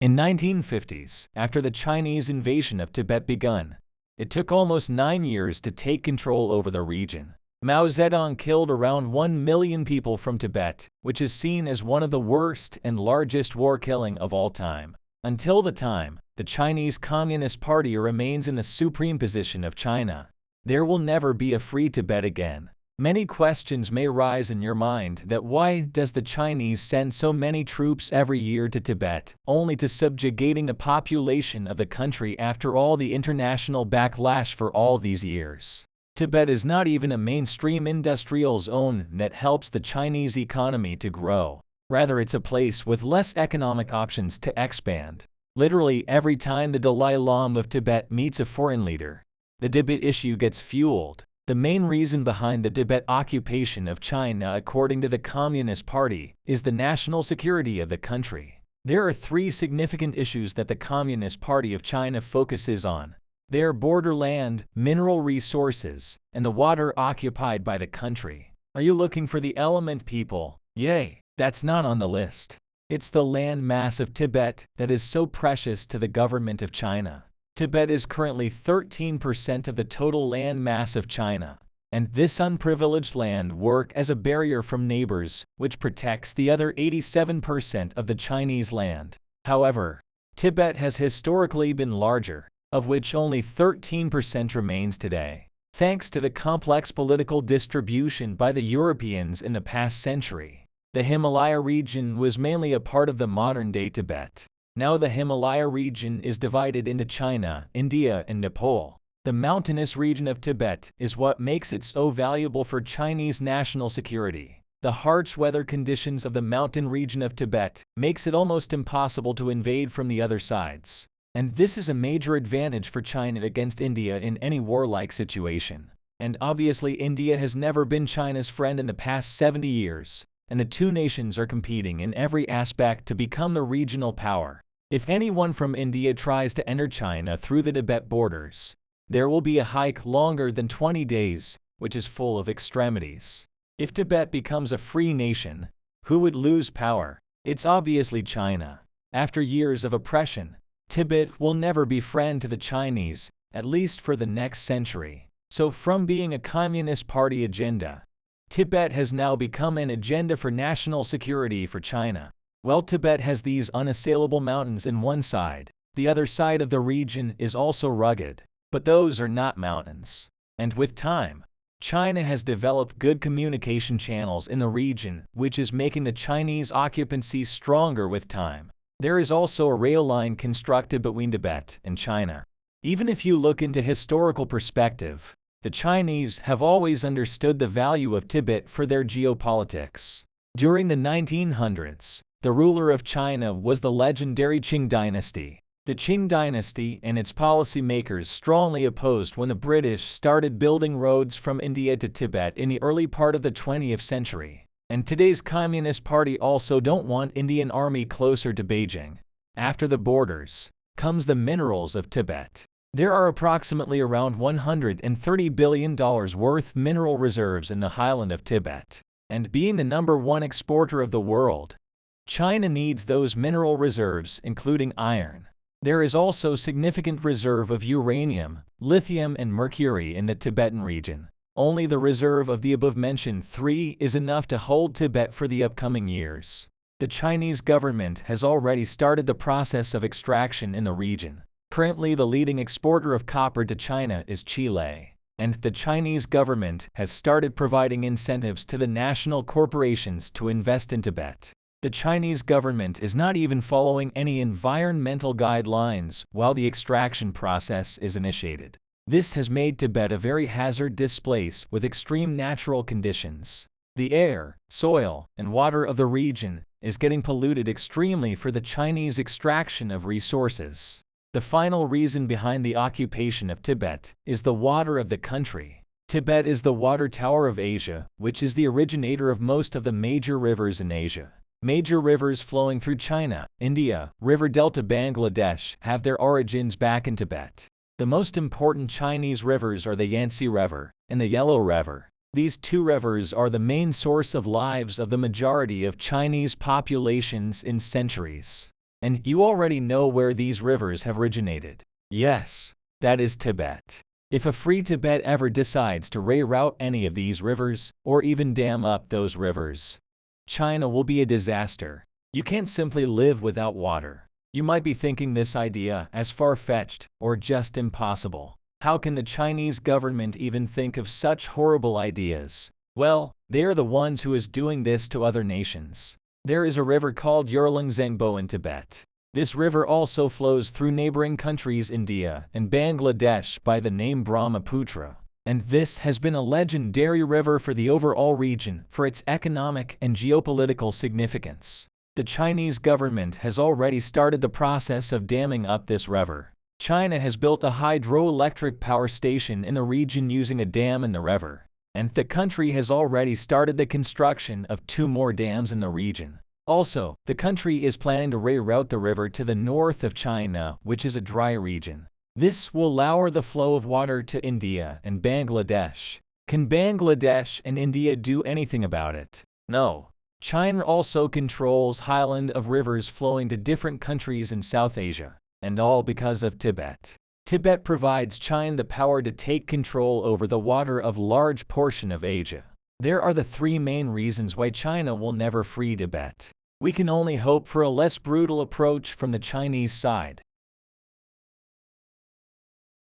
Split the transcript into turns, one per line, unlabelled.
In 1950s, after the Chinese invasion of Tibet begun, it took almost 9 years to take control over the region. Mao Zedong killed around 1 million people from Tibet, which is seen as one of the worst and largest war killing of all time. Until the time, the Chinese Communist Party remains in the supreme position of China. There will never be a free Tibet again. Many questions may rise in your mind that why does the Chinese send so many troops every year to Tibet, only to subjugating the population of the country after all the international backlash for all these years? Tibet is not even a mainstream industrial zone that helps the Chinese economy to grow. Rather, it's a place with less economic options to expand. Literally every time the Dalai Lama of Tibet meets a foreign leader, the Tibet issue gets fueled. The main reason behind the Tibet occupation of China, according to the Communist Party, is the national security of the country. There are 3 significant issues that the Communist Party of China focuses on. They are borderland, mineral resources, and the water occupied by the country. Are you looking for the element, people? Yay, that's not on the list. It's the land mass of Tibet that is so precious to the government of China. Tibet is currently 13% of the total land mass of China, and this unprivileged land works as a barrier from neighbors, which protects the other 87% of the Chinese land. However, Tibet has historically been larger, of which only 13% remains today. Thanks to the complex political distribution by the Europeans in the past century, the Himalaya region was mainly a part of the modern-day Tibet. Now the Himalaya region is divided into China, India, and Nepal. The mountainous region of Tibet is what makes it so valuable for Chinese national security. The harsh weather conditions of the mountain region of Tibet makes it almost impossible to invade from the other sides. And this is a major advantage for China against India in any warlike situation. And obviously India has never been China's friend in the past 70 years. And the two nations are competing in every aspect to become the regional power. If anyone from India tries to enter China through the Tibet borders, there will be a hike longer than 20 days, which is full of extremities. If Tibet becomes a free nation, who would lose power? It's obviously China. After years of oppression, Tibet will never be friend to the Chinese, at least for the next century. So from being a Communist Party agenda, Tibet has now become an agenda for national security for China. Well, Tibet has these unassailable mountains in one side. The other side of the region is also rugged, but those are not mountains. And with time, China has developed good communication channels in the region, which is making the Chinese occupancy stronger with time. There is also a rail line constructed between Tibet and China. Even if you look into historical perspective, the Chinese have always understood the value of Tibet for their geopolitics. During the 1900s, the ruler of China was the legendary Qing dynasty. The Qing dynasty and its policymakers strongly opposed when the British started building roads from India to Tibet in the early part of the 20th century. And today's Communist Party also don't want Indian army closer to Beijing. After the borders comes the minerals of Tibet. There are approximately around $130 billion worth mineral reserves in the highland of Tibet. And being the #1 exporter of the world, China needs those mineral reserves, including iron. There is also significant reserve of uranium, lithium, and mercury in the Tibetan region. Only the reserve of the above-mentioned 3 is enough to hold Tibet for the upcoming years. The Chinese government has already started the process of extraction in the region. Currently, the leading exporter of copper to China is Chile, and the Chinese government has started providing incentives to the national corporations to invest in Tibet. The Chinese government is not even following any environmental guidelines while the extraction process is initiated. This has made Tibet a very hazardous place with extreme natural conditions. The air, soil, and water of the region is getting polluted extremely for the Chinese extraction of resources. The final reason behind the occupation of Tibet is the water of the country. Tibet is the water tower of Asia, which is the originator of most of the major rivers in Asia. Major rivers flowing through China, India, River Delta Bangladesh have their origins back in Tibet. The most important Chinese rivers are the Yangtze River and the Yellow River. These 2 rivers are the main source of lives of the majority of Chinese populations in centuries. And you already know where these rivers have originated. Yes, that is Tibet. If a free Tibet ever decides to reroute any of these rivers, or even dam up those rivers, China will be a disaster. You can't simply live without water. You might be thinking this idea as far-fetched or just impossible. How can the Chinese government even think of such horrible ideas? Well, they are the ones who is doing this to other nations. There is a river called Zhangbo in Tibet. This river also flows through neighboring countries India and Bangladesh by the name Brahmaputra. And this has been a legendary river for the overall region for its economic and geopolitical significance. The Chinese government has already started the process of damming up this river. China has built a hydroelectric power station in the region using a dam in the river. And the country has already started the construction of 2 more dams in the region. Also, the country is planning to reroute the river to the north of China, which is a dry region. This will lower the flow of water to India and Bangladesh. Can Bangladesh and India do anything about it? No. China also controls highland of rivers flowing to different countries in South Asia, and all because of Tibet. Tibet provides China the power to take control over the water of large portion of Asia. There are the 3 main reasons why China will never free Tibet. We can only hope for a less brutal approach from the Chinese side.